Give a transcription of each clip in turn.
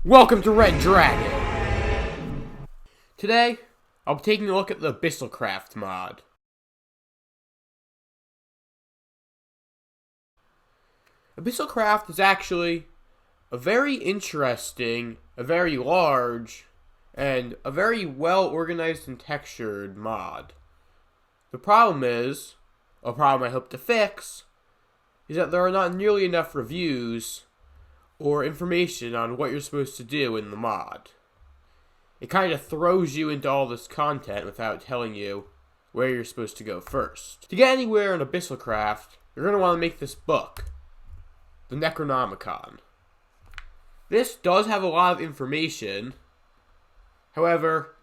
Welcome to Red Dragon! Today, I'll be taking a look at the Abyssalcraft mod. Abyssalcraft is actually a very interesting, a very large, and a very well organized and textured mod. The problem is, a problem I hope to fix, is that there are not nearly enough reviews or information on what you're supposed to do in the mod. It kind of throws you into all this content without telling you where you're supposed to go first. To get anywhere in Abyssalcraft, you're going to want to make this book, the Necronomicon. This does have a lot of information. However,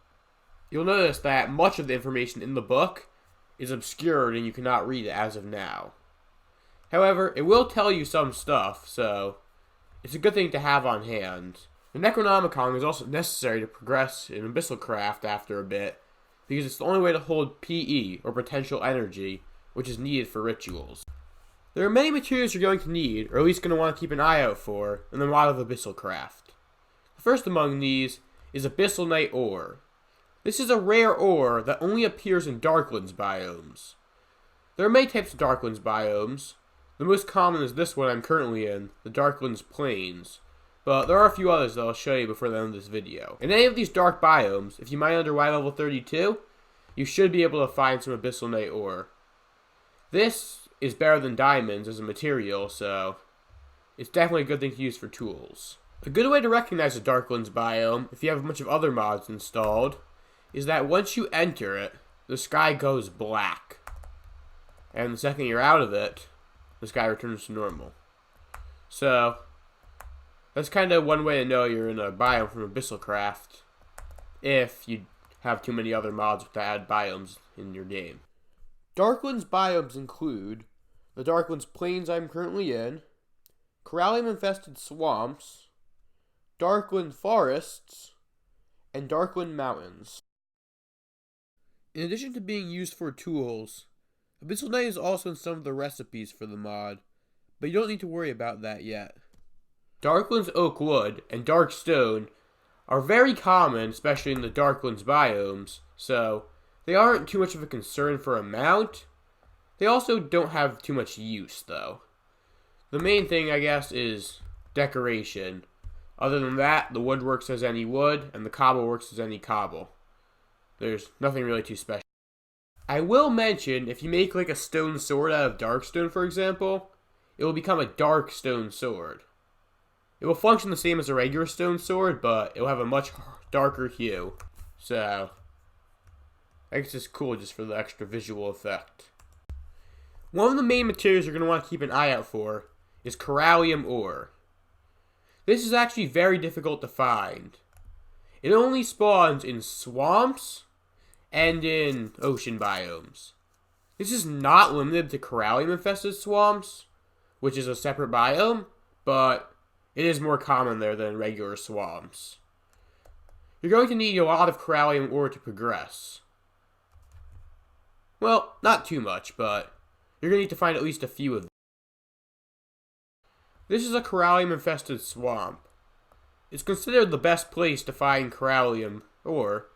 you'll notice that much of the information in the book is obscured and you cannot read it as of now. However, it will tell you some stuff, so it's a good thing to have on hand. The Necronomicon is also necessary to progress in Abyssalcraft after a bit, because it's the only way to hold PE, or potential energy, which is needed for rituals. There are many materials you're going to need, or at least going to want to keep an eye out for, in the mod of Abyssalcraft. The first among these is Abyssal Night Ore. This is a rare ore that only appears in Darklands biomes. There are many types of Darklands biomes. The most common is this one I'm currently in, the Darklands Plains, but there are a few others that I'll show you before the end of this video. In any of these dark biomes, if you mine under Y level 32, you should be able to find some Abyssal Night Ore. This is better than diamonds as a material, so it's definitely a good thing to use for tools. A good way to recognize a Darklands biome, if you have a bunch of other mods installed, is that once you enter it, the sky goes black. And the second you're out of it, the sky returns to normal. So that's kind of one way to know you're in a biome from Abyssalcraft, if you have too many other mods with add biomes in your game. Darklands biomes include the Darklands Plains I'm currently in, Corallium-infested swamps, Darkland forests, and Darkland mountains. In addition to being used for tools, Abyssal Night is also in some of the recipes for the mod, but you don't need to worry about that yet. Darklands oak wood and dark stone are very common, especially in the Darklands biomes, so they aren't too much of a concern for amount. They also don't have too much use, though. The main thing, I guess, is decoration. Other than that, the wood works as any wood, and the cobble works as any cobble. There's nothing really too special. I will mention, if you make like a stone sword out of dark stone, for example, it will become a dark stone sword. It will function the same as a regular stone sword, but it will have a much darker hue. So, I guess it's cool just for the extra visual effect. One of the main materials you're going to want to keep an eye out for is Corallium ore. This is actually very difficult to find. It only spawns in swamps and in ocean biomes. This is not limited to Corallium-infested swamps, which is a separate biome, but it is more common there than regular swamps. You're going to need a lot of Corallium ore to progress. Well, not too much, but you're going to need to find at least a few of them. This is a Corallium-infested swamp. It's considered the best place to find Corallium ore,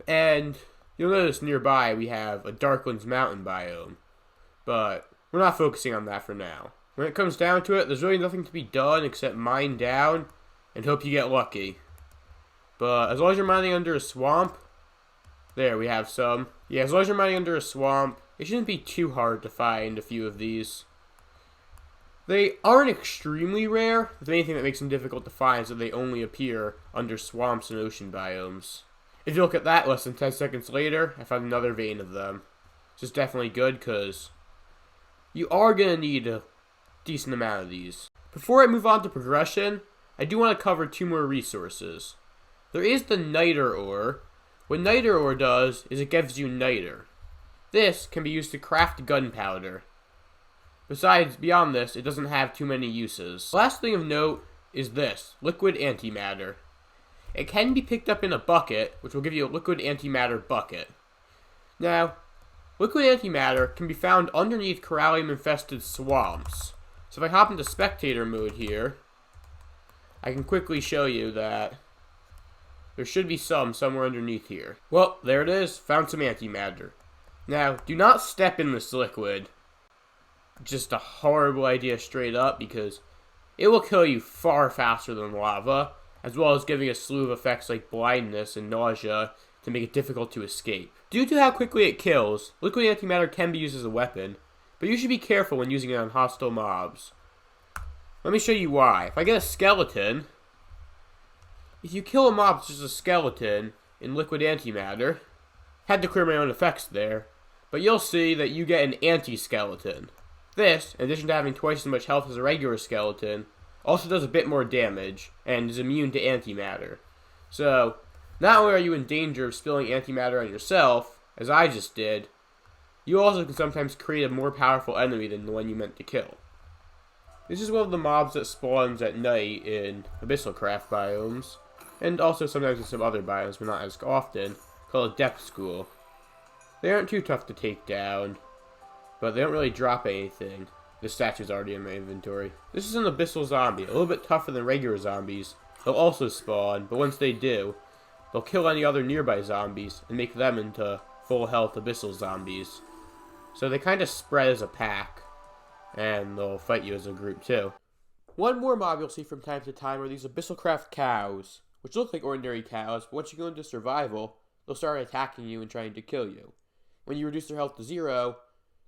and you'll notice nearby we have a Darklands mountain biome, but we're not focusing on that for now. When it comes down to it, there's really nothing to be done except mine down and hope you get lucky. But as long as you're mining under a swamp, there we have some. Yeah, as long as you're mining under a swamp, it shouldn't be too hard to find a few of these. They aren't extremely rare. The main thing that makes them difficult to find is that they only appear under swamps and ocean biomes. If you look at that, less than 10 seconds later, I found another vein of them. This is definitely good, because you are going to need a decent amount of these. Before I move on to progression, I do want to cover two more resources. There is the Niter ore. What Niter ore does is it gives you Niter. This can be used to craft gunpowder. Besides, beyond this, it doesn't have too many uses. The last thing of note is this, liquid antimatter. It can be picked up in a bucket, which will give you a liquid antimatter bucket. Now, liquid antimatter can be found underneath Corallium-infested swamps. So if I hop into spectator mode here, I can quickly show you that there should be some somewhere underneath here. Well, there it is. Found some antimatter. Now, do not step in this liquid. Just a horrible idea straight up, because it will kill you far faster than lava, as well as giving a slew of effects like blindness and nausea to make it difficult to escape. Due to how quickly it kills, liquid antimatter can be used as a weapon, but you should be careful when using it on hostile mobs. Let me show you why. If I get a skeleton, if you kill a mob that's just a skeleton in liquid antimatter, had to clear my own effects there, but you'll see that you get an anti-skeleton. This, in addition to having twice as much health as a regular skeleton, also does a bit more damage, and is immune to antimatter. So, not only are you in danger of spilling antimatter on yourself, as I just did, you also can sometimes create a more powerful enemy than the one you meant to kill. This is one of the mobs that spawns at night in Abyssalcraft biomes, and also sometimes in some other biomes, but not as often, called a Depth School. They aren't too tough to take down, but they don't really drop anything. The statue's already in my inventory. This is an abyssal zombie, a little bit tougher than regular zombies. They'll also spawn, but once they do, they'll kill any other nearby zombies and make them into full health abyssal zombies. So they kind of spread as a pack, and they'll fight you as a group too. One more mob you'll see from time to time are these Abyssalcraft cows, which look like ordinary cows, but once you go into survival, they'll start attacking you and trying to kill you. When you reduce their health to 0,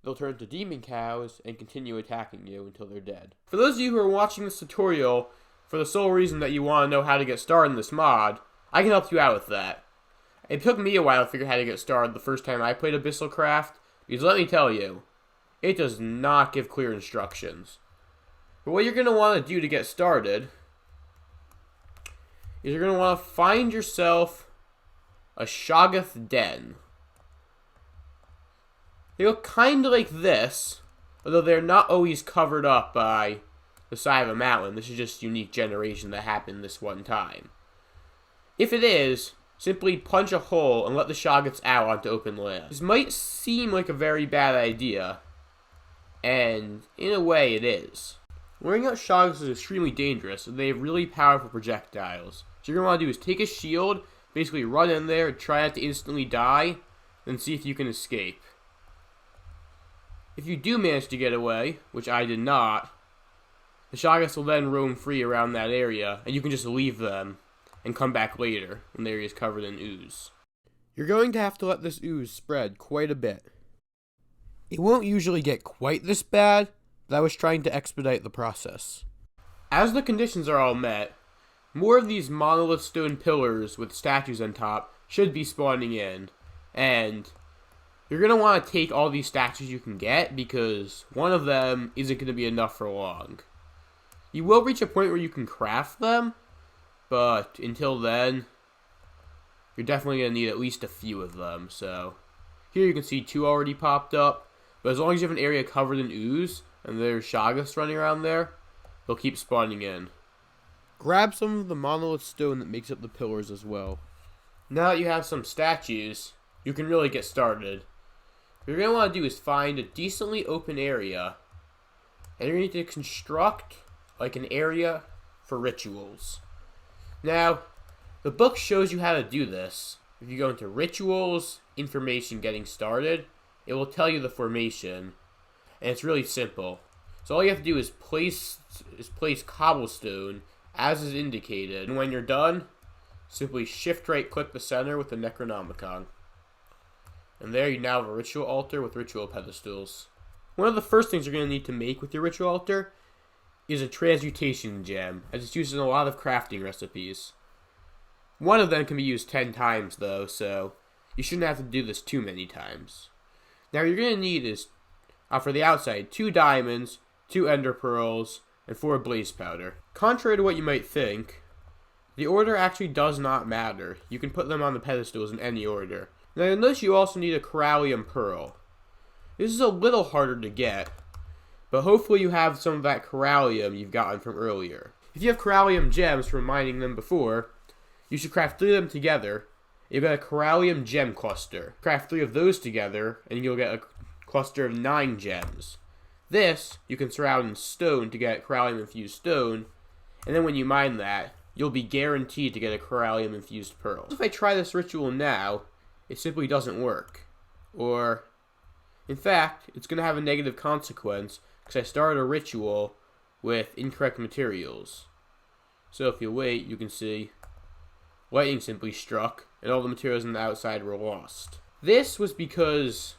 they'll turn to demon cows and continue attacking you until they're dead. For those of you who are watching this tutorial for the sole reason that you want to know how to get started in this mod, I can help you out with that. It took me a while to figure out how to get started the first time I played Abyssalcraft, because let me tell you, it does not give clear instructions. But what you're going to want to do to get started is you're going to want to find yourself a Shoggoth den. They look kind of like this, although they're not always covered up by the side of a mountain. This is just a unique generation that happened this one time. If it is, simply punch a hole and let the Shoggoths out onto open land. This might seem like a very bad idea, and in a way it is. Wearing out Shoggoths is extremely dangerous, and they have really powerful projectiles. So you're going to want to do is take a shield, basically run in there, try not to instantly die, then see if you can escape. If you do manage to get away, which I did not, the Shoggoths will then roam free around that area, and you can just leave them and come back later when the area is covered in ooze. You're going to have to let this ooze spread quite a bit. It won't usually get quite this bad, but I was trying to expedite the process. As the conditions are all met, more of these monolith stone pillars with statues on top should be spawning in, and you're going to want to take all these statues you can get, because one of them isn't going to be enough for long. You will reach a point where you can craft them, but until then, you're definitely going to need at least a few of them. So here you can see 2 already popped up, but as long as you have an area covered in ooze, and there's Shoggoths running around there, they'll keep spawning in. Grab some of the monolith stone that makes up the pillars as well. Now that you have some statues, you can really get started. What you're going to want to do is find a decently open area, and you're going to need to construct like an area for rituals. Now, the book shows you how to do this. If you go into rituals, information getting started, it will tell you the formation, and it's really simple. So all you have to do is place cobblestone as is indicated, and when you're done, simply shift right click the center with the Necronomicon. And there you now have a ritual altar with ritual pedestals. One of the first things you're going to need to make with your ritual altar is a transmutation gem, as it's used in a lot of crafting recipes. One of them can be used 10 times though, so you shouldn't have to do this too many times. Now what you're going to need is, for the outside, 2 diamonds, 2 ender pearls, and 4 blaze powder. Contrary to what you might think, the order actually does not matter. You can put them on the pedestals in any order. Now you'll notice you also need a corallium pearl. This is a little harder to get, but hopefully you have some of that corallium you've gotten from earlier. If you have corallium gems from mining them before, you should craft 3 of them together. You'll get a corallium gem cluster. Craft 3 of those together, and you'll get a cluster of 9 gems. This, you can surround in stone to get corallium infused stone, And then when you mine that, you'll be guaranteed to get a corallium-infused pearl. If I try this ritual now, it simply doesn't work. Or, in fact, it's going to have a negative consequence because I started a ritual with incorrect materials. So if you wait, you can see lightning simply struck, and all the materials on the outside were lost. This was because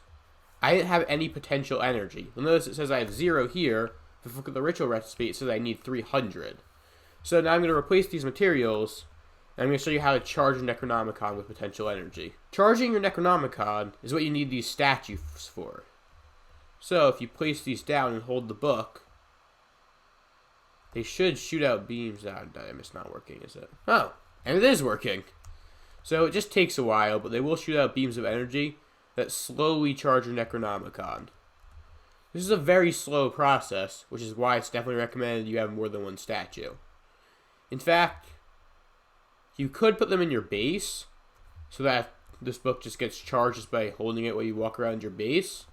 I didn't have any potential energy. You'll notice it says I have 0 here. If you look at the ritual recipe, it says I need 300. So now I'm going to replace these materials, and I'm going to show you how to charge your Necronomicon with potential energy. Charging your Necronomicon is what you need these statues for. So if you place these down and hold the book, they should shoot out beams. Damn, it's not working, is it? Oh, and it is working. So it just takes a while, but they will shoot out beams of energy that slowly charge your Necronomicon. This is a very slow process, which is why it's definitely recommended you have more than one statue. In fact, you could put them in your base, so that this book just gets charged just by holding it while you walk around your base.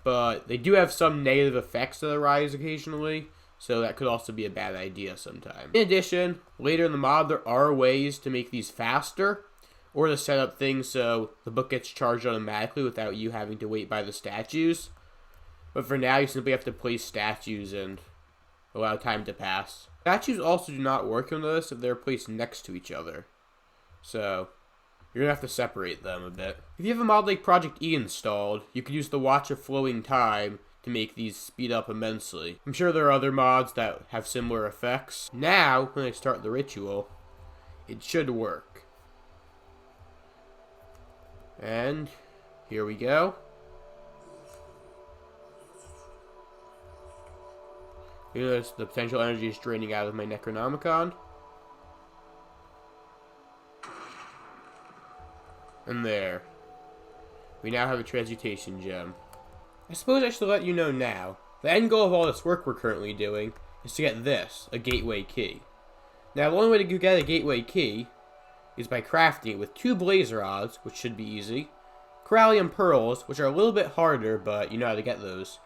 But they do have some negative effects that arise occasionally, so that could also be a bad idea sometimes. In addition, later in the mod, there are ways to make these faster, or to set up things so the book gets charged automatically without you having to wait by the statues. But for now, you simply have to place statues and allow time to pass. Statues also do not work on this if they're placed next to each other. So, you're going to have to separate them a bit. If you have a mod like Project E installed, you could use the Watch of Flowing Time to make these speed up immensely. I'm sure there are other mods that have similar effects. Now, when I start the ritual, it should work. And here we go. You notice the potential energy is draining out of my Necronomicon. And there. We now have a transmutation gem. I suppose I should let you know now. The end goal of all this work we're currently doing is to get this, a gateway key. Now the only way to get a gateway key is by crafting it with 2 blaze rods, which should be easy, corallium pearls, which are a little bit harder, but you know how to get those,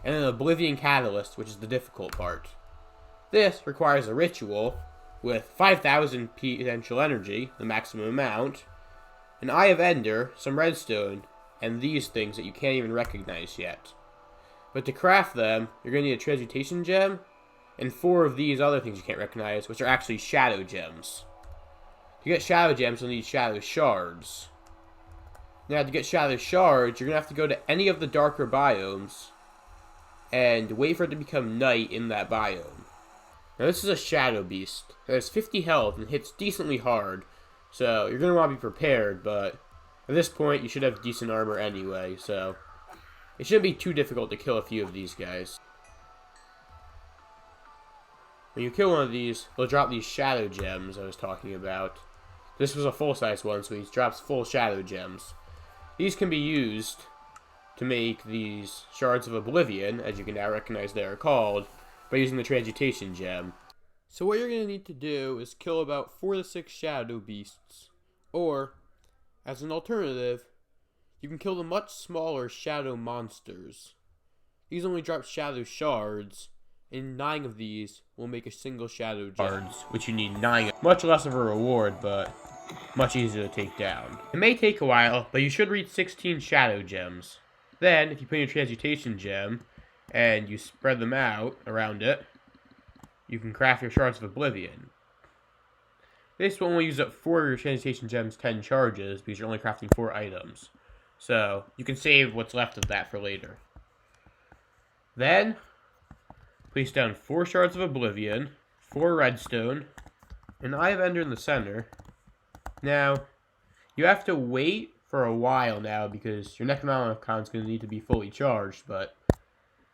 and an Oblivion Catalyst, which is the difficult part. This requires a ritual with 5,000 potential energy, the maximum amount, an Eye of Ender, some redstone, and these things that you can't even recognize yet. But to craft them, you're going to need a transmutation gem, and 4 of these other things you can't recognize, which are actually shadow gems. To get shadow gems, you'll need shadow shards. Now, to get shadow shards, you're going to have to go to any of the darker biomes and wait for it to become night in that biome. Now, this is a shadow beast. It has 50 health and hits decently hard, so you're going to want to be prepared, but at this point, you should have decent armor anyway, so it shouldn't be too difficult to kill a few of these guys. When you kill one of these, they'll drop these shadow gems I was talking about. This was a full-size one, so he drops full shadow gems. These can be used to make these Shards of Oblivion, as you can now recognize they are called, by using the transmutation gem. So what you're going to need to do is kill about 4 to 6 shadow beasts, or, as an alternative, you can kill the much smaller shadow monsters. These only drop shadow shards, and 9 of these will make a single shadow shards, which you need 9 of. Much less of a reward, but much easier to take down. It may take a while, but you should reach 16 shadow gems. Then, if you put in your transmutation gem, and you spread them out around it, you can craft your Shards of Oblivion. This will only use up 4 of your transmutation gem's 10 charges, because you're only crafting 4 items. So, you can save what's left of that for later. Then, place down 4 Shards of Oblivion, 4 redstone, an Eye of Ender in the center. Now, you have to wait for a while now because your Necronomicon is going to need to be fully charged, but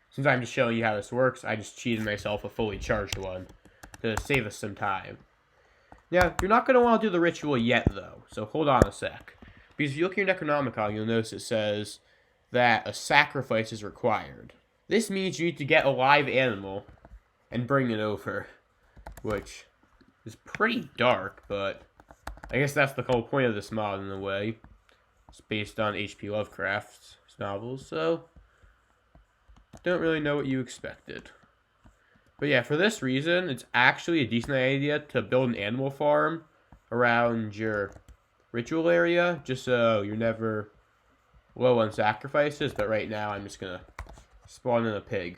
since I'm just showing you how this works, I just cheated myself a fully charged one to save us some time. Now, you're not going to want to do the ritual yet, though, so hold on a sec. Because if you look at your Necronomicon, you'll notice it says that a sacrifice is required. This means you need to get a live animal and bring it over, which is pretty dark, but I guess that's the whole point of this mod in a way. It's based on H.P. Lovecraft's novels, so don't really know what you expected. But yeah, for this reason, it's actually a decent idea to build an animal farm around your ritual area, just so you're never low on sacrifices. But right now, I'm just going to spawn in a pig.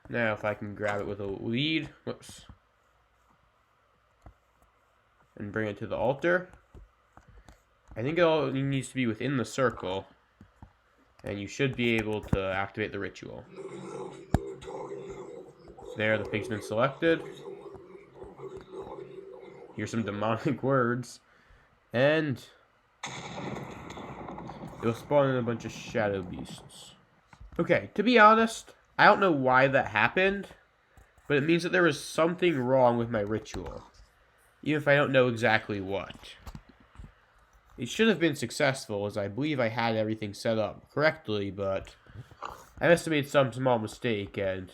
Now, if I can grab it with a lead, whoops, and bring it to the altar. I think it all needs to be within the circle, and you should be able to activate the ritual. There, the pig's been selected. Here's some demonic words, and it'll spawn in a bunch of shadow beasts. Okay, to be honest, I don't know why that happened, but it means that there was something wrong with my ritual, even if I don't know exactly what. It should have been successful, as I believe I had everything set up correctly, but I must have made some small mistake, and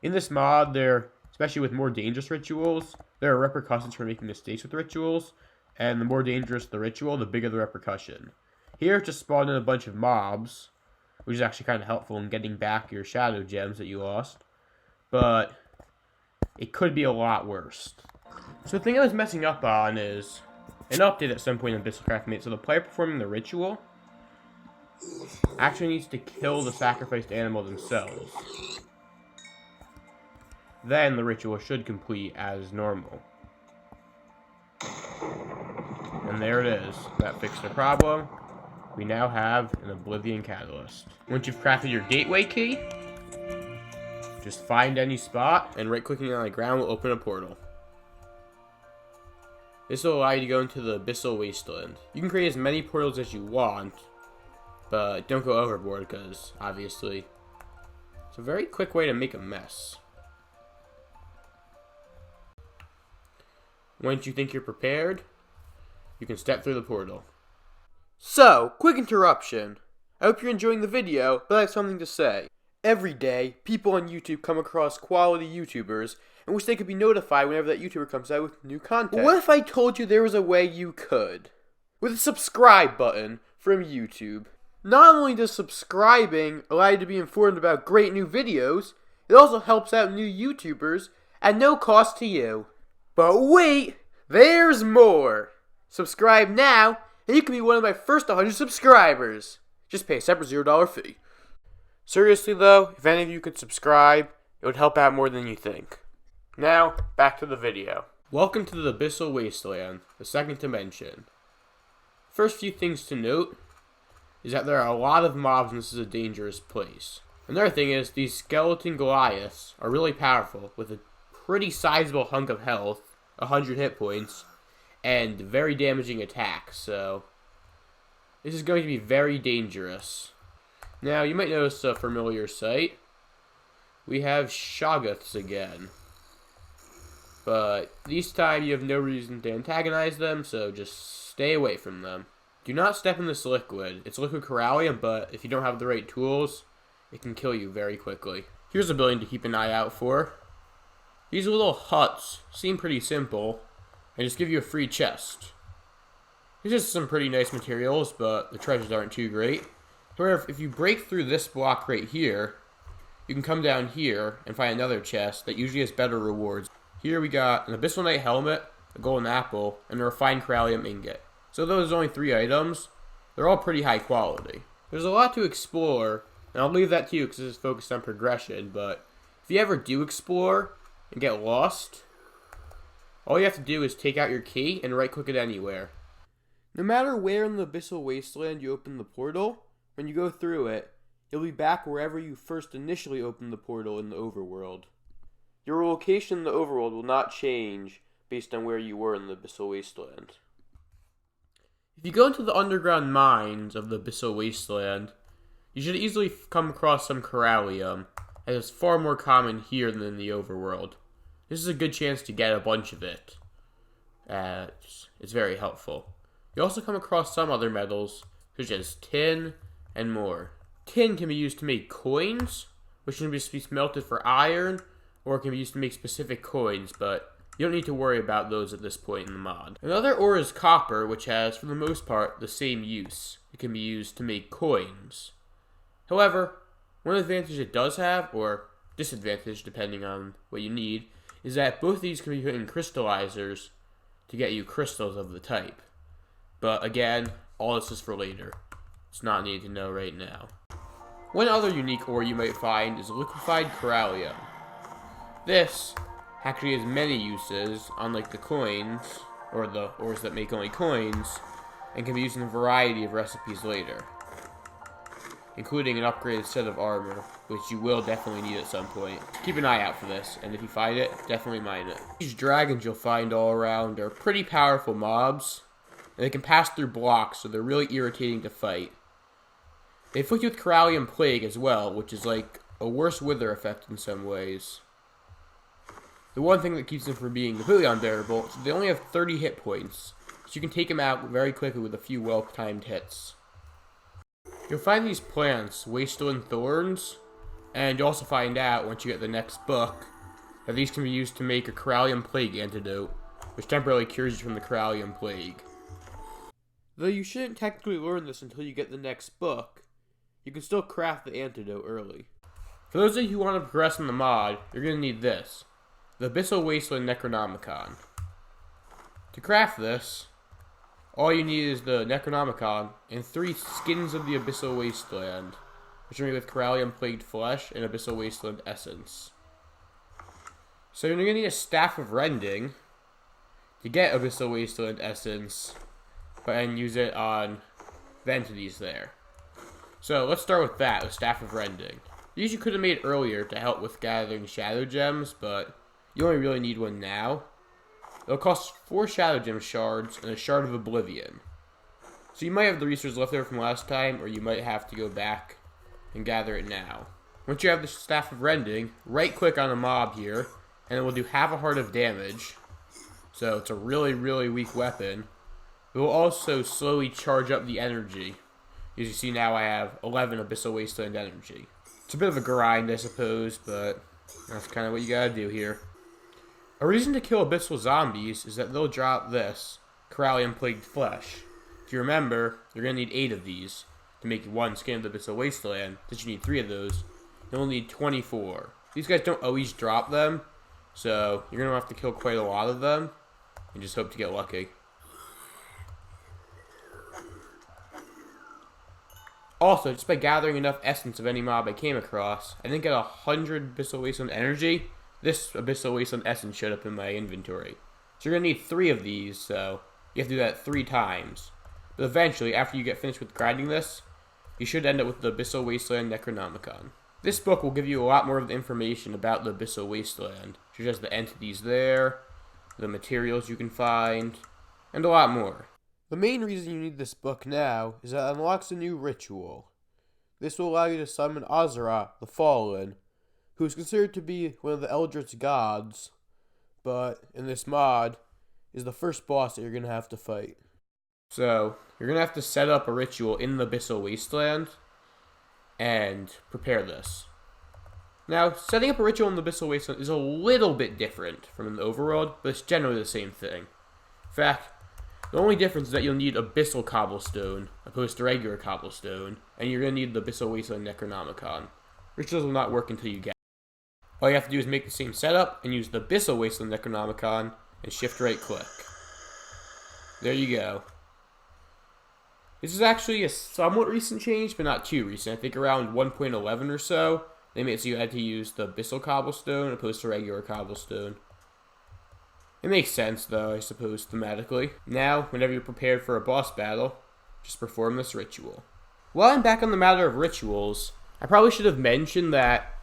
in this mod, especially with more dangerous rituals, there are repercussions for making mistakes with rituals, and the more dangerous the ritual, the bigger the repercussion. Here, just spawned in a bunch of mobs, which is actually kind of helpful in getting back your shadow gems that you lost, but it could be a lot worse. So the thing I was messing up on is an update at some point in Abyssalcraft made so the player performing the ritual actually needs to kill the sacrificed animal themselves. Then the ritual should complete as normal. And there it is. That fixed the problem. We now have an Oblivion Catalyst. Once you've crafted your gateway key, just find any spot, and right-clicking on the ground will open a portal. This will allow you to go into the Abyssal Wasteland. You can create as many portals as you want, but don't go overboard because, obviously, it's a very quick way to make a mess. Once you think you're prepared, you can step through the portal. So, quick interruption. I hope you're enjoying the video, but I have something to say. Every day, people on YouTube come across quality YouTubers and wish they could be notified whenever that YouTuber comes out with new content. But what if I told you there was a way you could? With a subscribe button from YouTube. Not only does subscribing allow you to be informed about great new videos, it also helps out new YouTubers at no cost to you. But wait, there's more! Subscribe now, and you can be one of my first 100 subscribers. Just pay a separate $0 fee. Seriously though, if any of you could subscribe, it would help out more than you think. Now, back to the video. Welcome to the Bissell Wasteland, the second dimension. First few things to note is that there are a lot of mobs and this is a dangerous place. Another thing is, these skeleton Goliaths are really powerful with a pretty sizable hunk of health, 100 hit points, and very damaging attacks, so this is going to be very dangerous. Now, you might notice a familiar sight. We have Shoggoths again. But this time you have no reason to antagonize them, so just stay away from them. Do not step in this liquid. It's liquid corallium, but if you don't have the right tools, it can kill you very quickly. Here's a building to keep an eye out for. These little huts seem pretty simple, and just give you a free chest. These are some pretty nice materials, but the treasures aren't too great. However, if you break through this block right here, you can come down here and find another chest that usually has better rewards. Here we got an Abyssal Knight helmet, a golden apple, and a refined corallium ingot. So those are only 3 items. They're all pretty high quality. There's a lot to explore, and I'll leave that to you because this is focused on progression, but if you ever do explore and get lost, all you have to do is take out your key and right-click it anywhere. No matter where in the Bissell Wasteland you open the portal, when you go through it, you'll be back wherever you first initially opened the portal in the Overworld. Your location in the Overworld will not change based on where you were in the Abyssal Wasteland. If you go into the underground mines of the Abyssal Wasteland, you should easily come across some corallium, as it's far more common here than in the Overworld. This is a good chance to get a bunch of it. It's very helpful. You also come across some other metals, such as tin and more. Tin can be used to make coins, which can be smelted for iron, or it can be used to make specific coins, but you don't need to worry about those at this point in the mod. Another ore is copper, which has, for the most part, the same use. It can be used to make coins. However, One advantage it does have, or disadvantage depending on what you need, is that both of these can be put in crystallizers to get you crystals of the type. But again, all this is for later. It's not needed to know right now. One other unique ore you might find is liquefied corallium. This actually has many uses, unlike the coins, or the ores that make only coins, and can be used in a variety of recipes later, including an upgraded set of armor, which you will definitely need at some point. Keep an eye out for this, and if you find it, definitely mine it. These dragons you'll find all around are pretty powerful mobs, and they can pass through blocks, so they're really irritating to fight. They afflict you with Corallium Plague as well, which is like a worse wither effect in some ways. The one thing that keeps them from being completely unbearable is they only have 30 hit points, so you can take them out very quickly with a few well-timed hits. You'll find these plants, Wasteland Thorns, and you'll also find out, once you get the next book, that these can be used to make a Corallium Plague antidote, which temporarily cures you from the Corallium Plague. Though you shouldn't technically learn this until you get the next book, you can still craft the antidote early. For those of you who want to progress in the mod, you're going to need this, the Bissell Wasteland Necronomicon. To craft this, all you need is the Necronomicon and 3 skins of the Abyssal Wasteland, which are made with Corallium Plagued Flesh and Abyssal Wasteland Essence. So you're going to need a Staff of Rending to get Abyssal Wasteland Essence, and use it on the entities there. So let's start with that, the Staff of Rending. These you could have made earlier to help with gathering Shadow Gems, but you only really need one now. It'll cost 4 Shadow Gem shards and a Shard of Oblivion. So you might have the resources left over from last time, or you might have to go back and gather it now. Once you have the Staff of Rending, right click on a mob here, and it will do half a heart of damage. So it's a really, really weak weapon. It will also slowly charge up the energy. As you see now, I have 11 Abyssal Wasteland energy. It's a bit of a grind, I suppose, but that's kind of what you gotta do here. A reason to kill Abyssal zombies is that they'll drop this, Corallium Plagued Flesh. If you remember, you're gonna need 8 of these to make 1 skin of the Abyssal Wasteland. Since you need 3 of those, you'll need 24. These guys don't always drop them, so you're gonna have to kill quite a lot of them, and just hope to get lucky. Also, just by gathering enough essence of any mob I came across, I didn't get 100 Abyssal Wasteland energy. This Abyssal Wasteland essence showed up in my inventory. So you're going to need 3 of these, so you have to do that 3 times. But eventually, after you get finished with grinding this, you should end up with the Abyssal Wasteland Necronomicon. This book will give you a lot more of the information about the Abyssal Wasteland, such as the entities there, the materials you can find, and a lot more. The main reason you need this book now is that it unlocks a new ritual. This will allow you to summon Asorah, the Fallen, who is considered to be one of the Eldritch gods, but in this mod is the first boss that you're going to have to fight. So, you're going to have to set up a ritual in the Bissell Wasteland and prepare this. Now, setting up a ritual in the Bissell Wasteland is a little bit different from in the Overworld, but it's generally the same thing. In fact, the only difference is that you'll need Abyssal Cobblestone, opposed to regular Cobblestone, and you're going to need the Bissell Wasteland Necronomicon. Rituals will not work until you get it. All you have to do is make the same setup, and use the Bissell Wasteland Necronomicon, and shift right click. There you go. This is actually a somewhat recent change, but not too recent. I think around 1.11 or so, they made it so you had to use the Abyssal Cobblestone, opposed to regular Cobblestone. It makes sense, though, I suppose, thematically. Now, whenever you're prepared for a boss battle, just perform this ritual. While I'm back on the matter of rituals, I probably should have mentioned that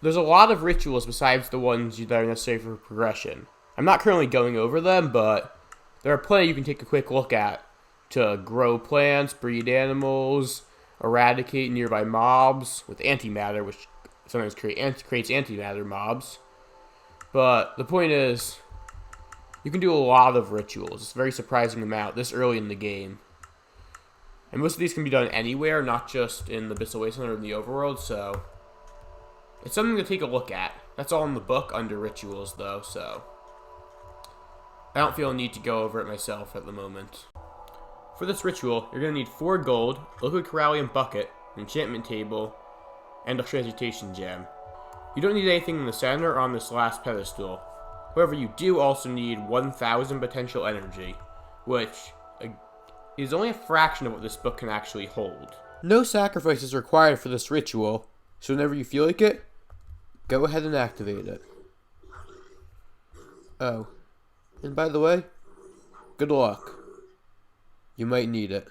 there's a lot of rituals besides the ones that are necessary for progression. I'm not currently going over them, but there are plenty you can take a quick look at to grow plants, breed animals, eradicate nearby mobs with antimatter, which sometimes creates antimatter mobs. But the point is, you can do a lot of rituals. It's a very surprising amount this early in the game. And most of these can be done anywhere, not just in the Bissell Wasteland or in the Overworld, so it's something to take a look at. That's all in the book under rituals, though, so I don't feel a need to go over it myself at the moment. For this ritual, you're going to need 4 gold, a liquid corallium bucket, an enchantment table, and a transmutation gem. You don't need anything in the center or on this last pedestal. However, you do also need 1,000 potential energy, which is only a fraction of what this book can actually hold. No sacrifice is required for this ritual, so whenever you feel like it, go ahead and activate it. Oh, and by the way, good luck. You might need it.